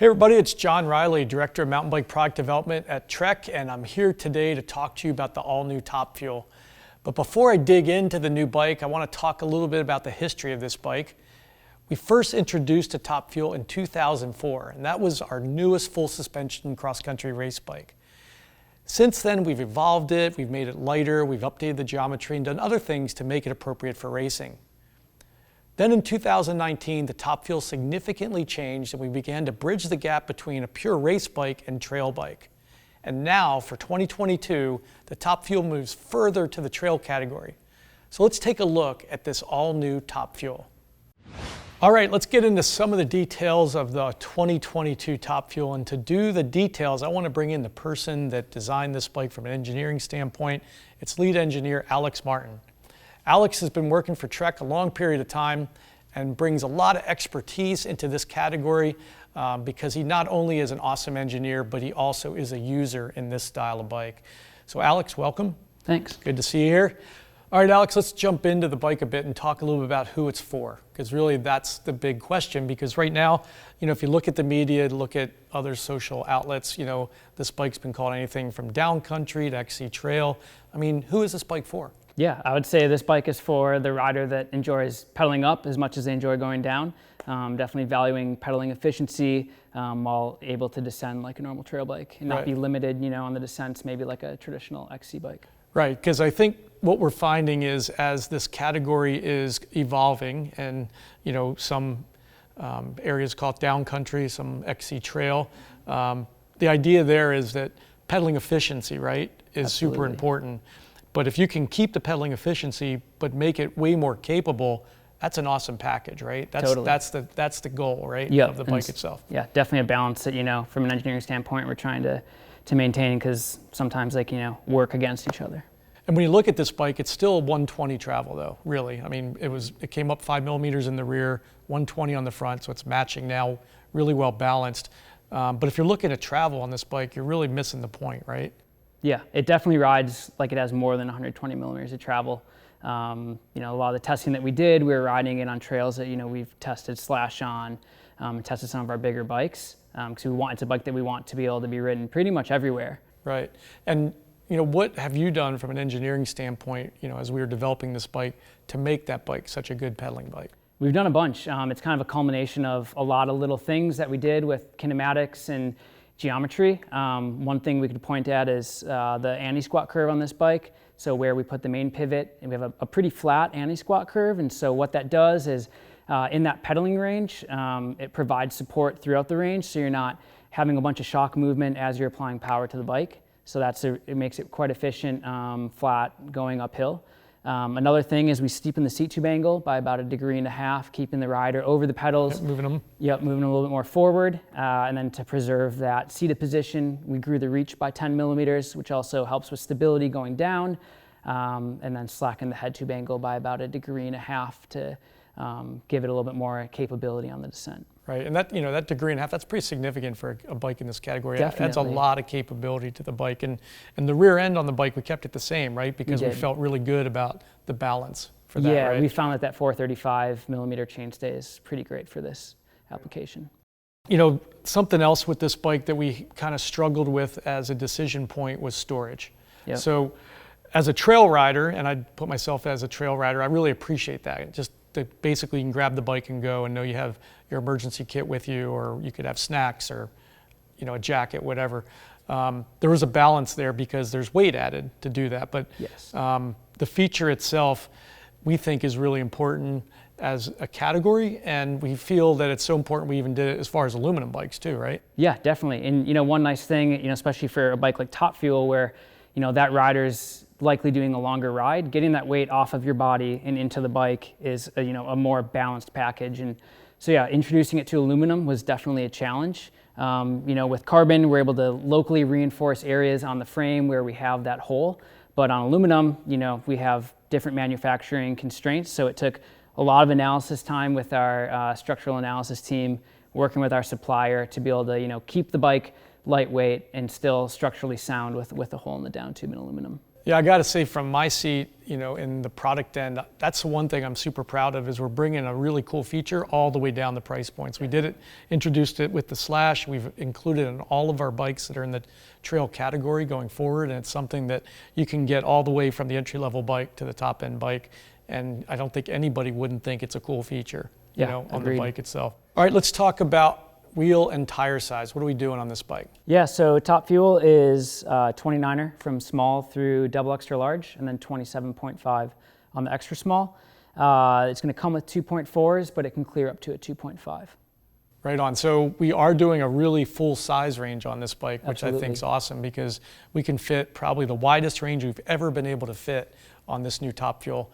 Hey everybody, it's John Riley, Director of Mountain Bike Product Development at Trek, and I'm here today to talk to you about the all-new Top Fuel. But before I dig into the new bike, I want to talk a little bit about the history of this bike. We first introduced the Top Fuel in 2004, and that was our newest full suspension cross-country race bike. Since then, we've evolved it, we've made it lighter, we've updated the geometry and done other things to make it appropriate for racing. Then in 2019, the Top Fuel significantly changed and we began to bridge the gap between a pure race bike and trail bike. And now for 2022, the Top Fuel moves further to the trail category. So let's take a look at this all-new Top Fuel. All right, let's get into some of the details of the 2022 Top Fuel. And to do the details, I want to bring in the person that designed this bike from an engineering standpoint. It's lead engineer Alex Martin. Alex has been working for Trek a long period of time and brings a lot of expertise into this category because he not only is an awesome engineer, but he also is a user in this style of bike. So Alex, welcome. Thanks. Good to see you here. All right, Alex, let's jump into the bike a bit and talk a little bit about who it's for, because really that's the big question. Because right now, if you look at the media, look at other social outlets, this bike's been called anything from downcountry to XC trail. I mean, who is this bike for? Yeah, I would say this bike is for the rider that enjoys pedaling up as much as they enjoy going down. Definitely valuing pedaling efficiency while able to descend like a normal trail bike and not be limited, on the descents, maybe like a traditional XC bike. Right, because I think what we're finding is as this category is evolving and, some areas call it downcountry, some XC trail, the idea there is that pedaling efficiency, right, is super important. But if you can keep the pedaling efficiency, but make it way more capable, that's an awesome package, right? Totally. That's the goal, right, of the bike itself. Yeah, definitely a balance that, from an engineering standpoint, we're trying to maintain because sometimes they can, work against each other. And when you look at this bike, it's still 120 travel though, really. I mean, it came up 5 millimeters in the rear, 120 on the front, so it's matching now, really well balanced. But if you're looking at travel on this bike, you're really missing the point, right? Yeah, it definitely rides like it has more than 120 millimeters of travel. A lot of the testing that we did, we were riding it on trails that, we've tested Slash on, and tested some of our bigger bikes, because it's a bike that we want to be able to be ridden pretty much everywhere. Right, and what have you done from an engineering standpoint, as we were developing this bike to make that bike such a good pedaling bike? We've done a bunch. It's kind of a culmination of a lot of little things that we did with kinematics and geometry. One thing we could point at is the anti-squat curve on this bike. So where we put the main pivot, and we have a pretty flat anti-squat curve. And so what that does is in that pedaling range, it provides support throughout the range. So you're not having a bunch of shock movement as you're applying power to the bike. So it makes it quite efficient, flat, going uphill. Another thing is we steepen the seat tube angle by about 1.5 degrees, keeping the rider over the pedals. Moving them. Yep, moving them a little bit more forward. And then to preserve that seated position, we grew the reach by 10 millimeters, which also helps with stability going down. And then slacken the head tube angle by about 1.5 degrees to give it a little bit more capability on the descent. Right, and that 1.5 degrees, that's pretty significant for a bike in this category. Definitely. It adds a lot of capability to the bike. And the rear end on the bike, we kept it the same, right? Because we felt really good about the balance for that, yeah, right? We found that 435 millimeter chainstay is pretty great for this application. Something else with this bike that we kind of struggled with as a decision point was storage. Yep. So as a trail rider, and I'd put myself as a trail rider, I really appreciate that. Just that basically you can grab the bike and go and know you have your emergency kit with you, or you could have snacks or a jacket, whatever. There was a balance there because there's weight added to do that, but yes. The feature itself we think is really important as a category, and we feel that it's so important we even did it as far as aluminum bikes too, right? Yeah, definitely. And one nice thing, especially for a bike like Top Fuel where that rider's likely doing a longer ride, getting that weight off of your body and into the bike is a more balanced package. And so yeah, introducing it to aluminum was definitely a challenge. With carbon, we're able to locally reinforce areas on the frame where we have that hole. But on aluminum, we have different manufacturing constraints. So it took a lot of analysis time with our structural analysis team, working with our supplier to be able to keep the bike lightweight and still structurally sound with a hole in the down tube in aluminum. Yeah, I got to say from my seat, in the product end, that's the one thing I'm super proud of is we're bringing a really cool feature all the way down the price points. We introduced it with the Slash. We've included it in all of our bikes that are in the trail category going forward, and it's something that you can get all the way from the entry-level bike to the top-end bike, and I don't think anybody wouldn't think it's a cool feature, on the bike itself. All right, let's talk about wheel and tire size. What are we doing on this bike? Yeah, so top fuel is 29er from small through double extra large, and then 27.5 on the extra small. It's going to come with 2.4s, but it can clear up to a 2.5. Right on. So we are doing a really full size range on this bike, which Absolutely. I think is awesome because we can fit probably the widest range we've ever been able to fit on this new top fuel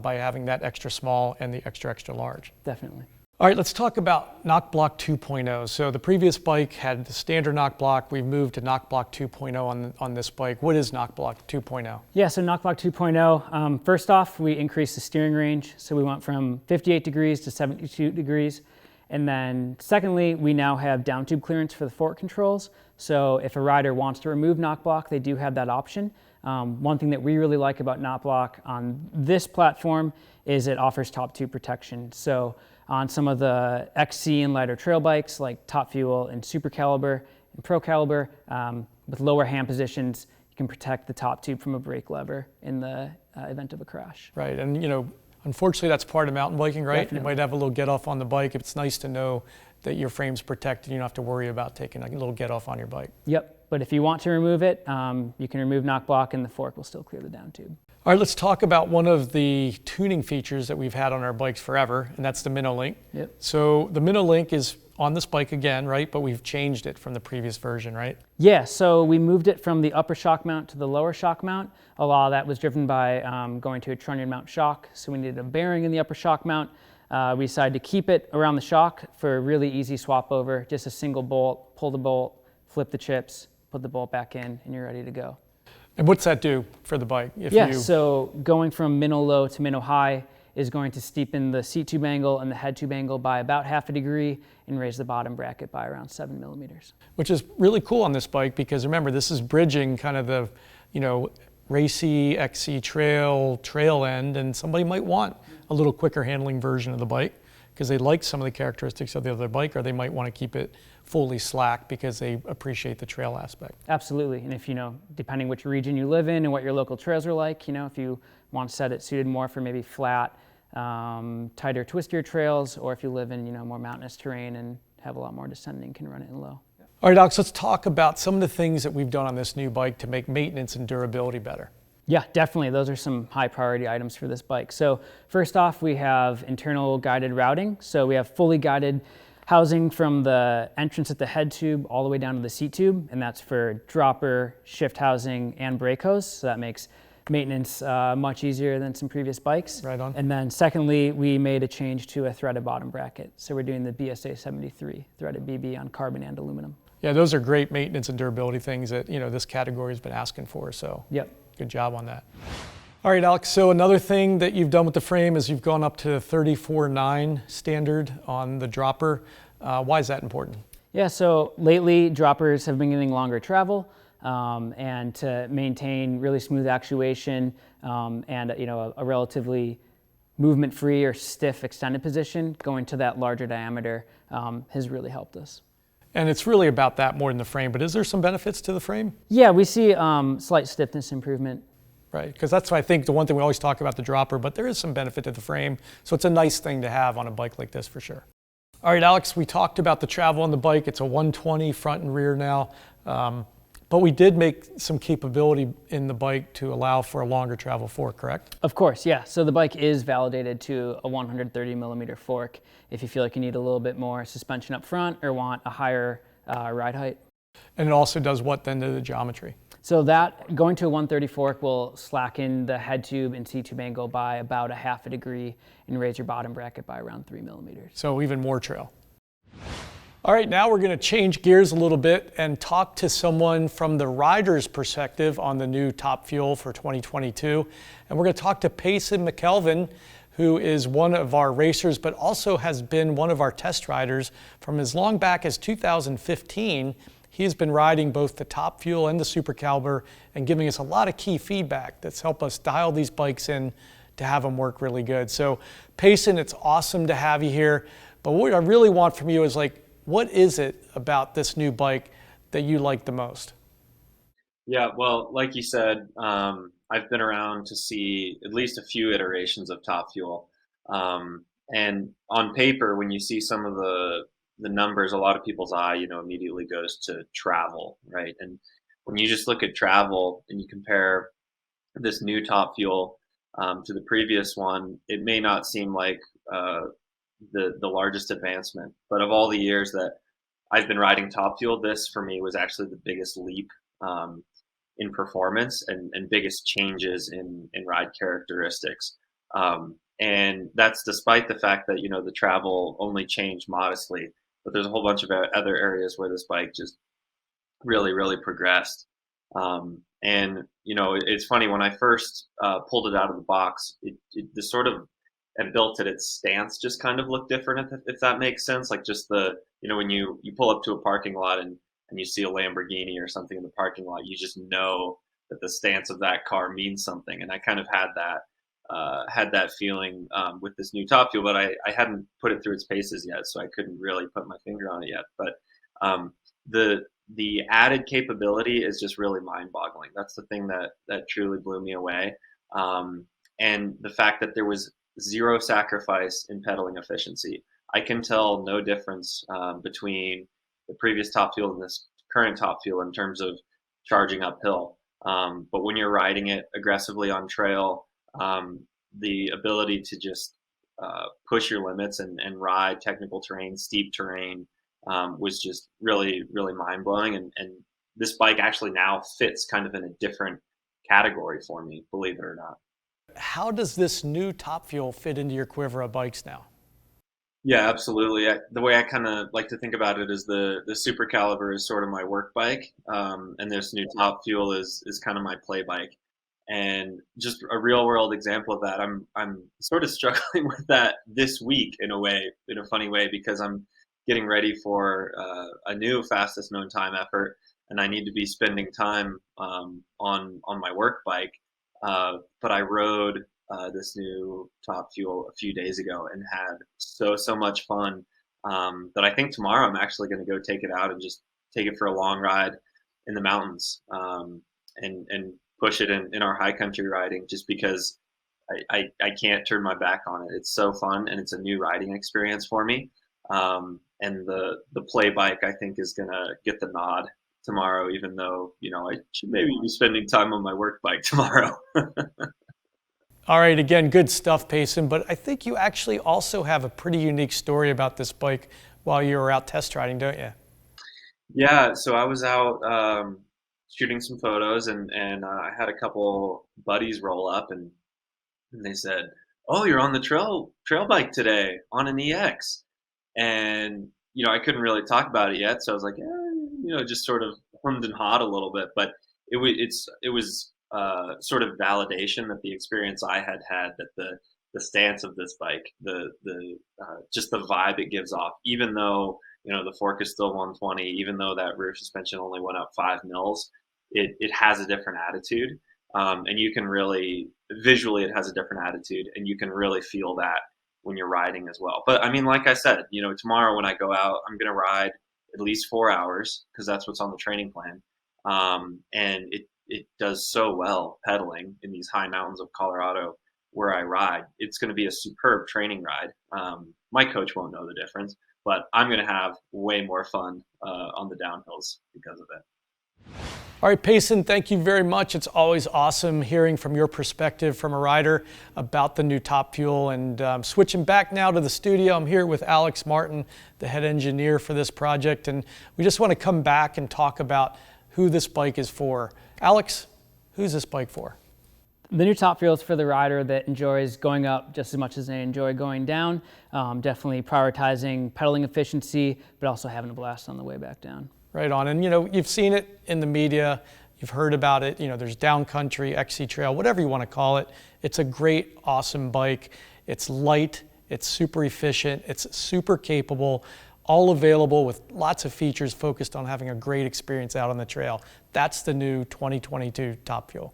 by having that extra small and the extra extra large. Definitely. All right, let's talk about knock block 2.0. So the previous bike had the standard knock block. We've moved to knock block 2.0 on this bike. What is knock block 2.0? Yeah, so knock block 2.0, first off, we increased the steering range. So we went from 58 degrees to 72 degrees. And then secondly, we now have down tube clearance for the fork controls. So if a rider wants to remove knock block, they do have that option. One thing that we really like about knock block on this platform is it offers top tube protection. So on some of the XC and lighter trail bikes like Top Fuel and Super Caliber and Pro Caliber, with lower hand positions, you can protect the top tube from a brake lever in the event of a crash. Right, and unfortunately that's part of mountain biking, right? Definitely. You might have a little get off on the bike. It's nice to know that your frame's protected. You don't have to worry about taking a little get off on your bike. Yep, but if you want to remove it, you can remove knock block and the fork will still clear the down tube. All right, let's talk about one of the tuning features that we've had on our bikes forever, and that's the Minnow Link. Yep. So the Minnow Link is on this bike again, right? But we've changed it from the previous version, right? Yeah, so we moved it from the upper shock mount to the lower shock mount. A lot of that was driven by going to a trunnion mount shock, so we needed a bearing in the upper shock mount. We decided to keep it around the shock for a really easy swap over, just a single bolt, pull the bolt, flip the chips, put the bolt back in, and you're ready to go. And what's that do for the bike? So going from minnow low to minnow high is going to steepen the seat tube angle and the head tube angle by about 1/2 degree and raise the bottom bracket by around 7 millimeters. Which is really cool on this bike because remember, this is bridging kind of the, racy XC trail end, and somebody might want a little quicker handling version of the bike because they like some of the characteristics of the other bike, or they might want to keep it fully slack because they appreciate the trail aspect. Absolutely, and if depending which region you live in and what your local trails are like, if you want to set it suited more for maybe flat, tighter, twistier trails, or if you live in more mountainous terrain and have a lot more descending, can run it in low. All right, Alex, let's talk about some of the things that we've done on this new bike to make maintenance and durability better. Yeah, definitely. Those are some high priority items for this bike. So first off, we have internal guided routing. So we have fully guided housing from the entrance at the head tube all the way down to the seat tube, and that's for dropper, shift housing, and brake hose. So that makes maintenance much easier than some previous bikes. Right on. And then secondly, we made a change to a threaded bottom bracket. So we're doing the BSA 73 threaded BB on carbon and aluminum. Yeah, those are great maintenance and durability things that this category has been asking for. So Yep. Good job on that. All right, Alex, so another thing that you've done with the frame is you've gone up to 34.9 standard on the dropper. Why is that important? Yeah, so lately droppers have been getting longer travel, and to maintain really smooth actuation and a relatively movement-free or stiff extended position, going to that larger diameter has really helped us. And it's really about that more than the frame, but is there some benefits to the frame? Yeah, we see slight stiffness improvement. Right, because that's why I think the one thing we always talk about the dropper, but there is some benefit to the frame, so it's a nice thing to have on a bike like this for sure. All right, Alex, we talked about the travel on the bike. It's a 120 front and rear now, but we did make some capability in the bike to allow for a longer travel fork, correct? Of course, yeah. So the bike is validated to a 130 millimeter fork if you feel like you need a little bit more suspension up front or want a higher ride height. And it also does what then to the geometry? So that going to a 130 fork will slacken the head tube and seat tube angle by about 1/2 degree and raise your bottom bracket by around 3 millimeters. So even more trail. All right, now we're going to change gears a little bit and talk to someone from the rider's perspective on the new Top Fuel for 2022. And we're going to talk to Payson McKelvin, who is one of our racers, but also has been one of our test riders from as long back as 2015. He's been riding both the Top Fuel and the Super Caliber and giving us a lot of key feedback that's helped us dial these bikes in to have them work really good. So Payson, it's awesome to have you here. But what I really want from you is like, what is it about this new bike that you like the most? Yeah, well, like you said, I've been around to see at least a few iterations of Top Fuel. And on paper, when you see some of the numbers, a lot of people's eye, immediately goes to travel, right? And when you just look at travel and you compare this new Top Fuel to the previous one, it may not seem like the largest advancement, but of all the years that I've been riding Top Fuel, this for me was actually the biggest leap in performance and biggest changes in ride characteristics. And that's despite the fact that, the travel only changed modestly, but there's a whole bunch of other areas where this bike just really, really progressed. And, it's funny, when I first pulled it out of the box, the sort of and built it, its stance just kind of looked different, if that makes sense. Like just when you pull up to a parking lot and you see a Lamborghini or something in the parking lot, you just know that the stance of that car means something. And I kind of had that feeling with this new Top Fuel, but I hadn't put it through its paces yet, so I couldn't really put my finger on it yet. But the added capability is just really mind-boggling. That's the thing that truly blew me away. And the fact that there was zero sacrifice in pedaling efficiency. I can tell no difference between the previous Top Fuel and this current Top Fuel in terms of charging uphill. But when you're riding it aggressively on trail, the ability to just push your limits and ride technical terrain, steep terrain, was just really, really mind-blowing. And this bike actually now fits kind of in a different category for me, believe it or not. How does this new Top Fuel fit into your quiver of bikes now? Yeah, absolutely. The way I kind of like to think about it is the Super Caliber is sort of my work bike, and this new Top Fuel is kind of my play bike. And just a real world example of that, I'm sort of struggling with that this week in a funny way, because I'm getting ready for a new fastest known time effort, and I need to be spending time on my work bike. But I rode this new Top Fuel a few days ago and had so much fun that I think tomorrow I'm actually going to go take it out and just take it for a long ride in the mountains, and push it in our high country riding, just because I can't turn my back on it. It's so fun, and it's a new riding experience for me. And the play bike, I think, is going to get the nod tomorrow, even though, I should maybe be spending time on my work bike tomorrow. All right, again, good stuff, Payson, but I think you actually also have a pretty unique story about this bike while you were out test riding, don't you? Yeah, so I was out shooting some photos, and I had a couple buddies roll up, and they said, "Oh, you're on the trail bike today on an EX." And I couldn't really talk about it yet, so I was like, just sort of hummed and hawed a little bit. But it was sort of validation that the experience I had, that the stance of this bike, the just the vibe it gives off, even though the fork is still 120, even though that rear suspension only went up 5 mils, it has a different attitude, and you can really visually, it has a different attitude, and you can really feel that when you're riding as well. But I mean, like I said, tomorrow when I go out, I'm going to ride at least 4 hours, because that's what's on the training plan. And it does so well pedaling in these high mountains of Colorado where I ride. It's going to be a superb training ride. My coach won't know the difference, but I'm going to have way more fun on the downhills because of it. All right, Payson, thank you very much. It's always awesome hearing from your perspective from a rider about the new Top Fuel. And switching back now to the studio, I'm here with Alex Martin, the head engineer for this project. And we just want to come back and talk about who this bike is for. Alex, who's this bike for? The new Top Fuel is for the rider that enjoys going up just as much as they enjoy going down. Definitely prioritizing pedaling efficiency, but also having a blast on the way back down. Right on. And you've seen it in the media, you've heard about it, there's downcountry, XC Trail, whatever you want to call it. It's a great, awesome bike. It's light, it's super efficient, it's super capable. all available with lots of features focused on having a great experience out on the trail. That's the new 2022 Top Fuel.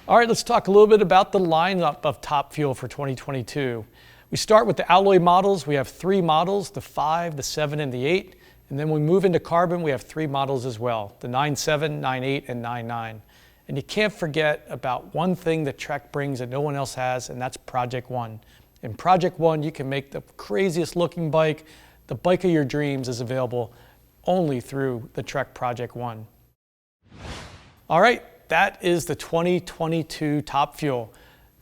All right, let's talk a little bit about the lineup of Top Fuel for 2022. We start with the alloy models. We have 3 models, the 5, the 7, and the 8. And then we move into carbon, we have 3 models as well, the 9.7, 9.8, and 9.9. And you can't forget about one thing that Trek brings that no one else has, and that's Project One. In Project One, you can make the craziest looking bike. The bike of your dreams is available only through the Trek Project One. All right, that is the 2022 Top Fuel.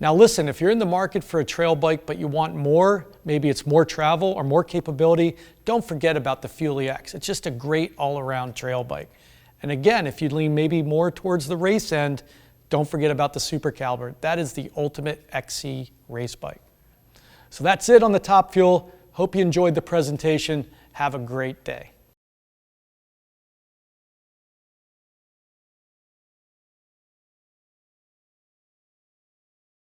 Now listen, if you're in the market for a trail bike but you want more, maybe it's more travel or more capability, don't forget about the Fuel EX. It's just a great all-around trail bike. And again, if you lean maybe more towards the race end, don't forget about the Super Caliber. That is the ultimate XC race bike. So that's it on the Top Fuel. Hope you enjoyed the presentation. Have a great day.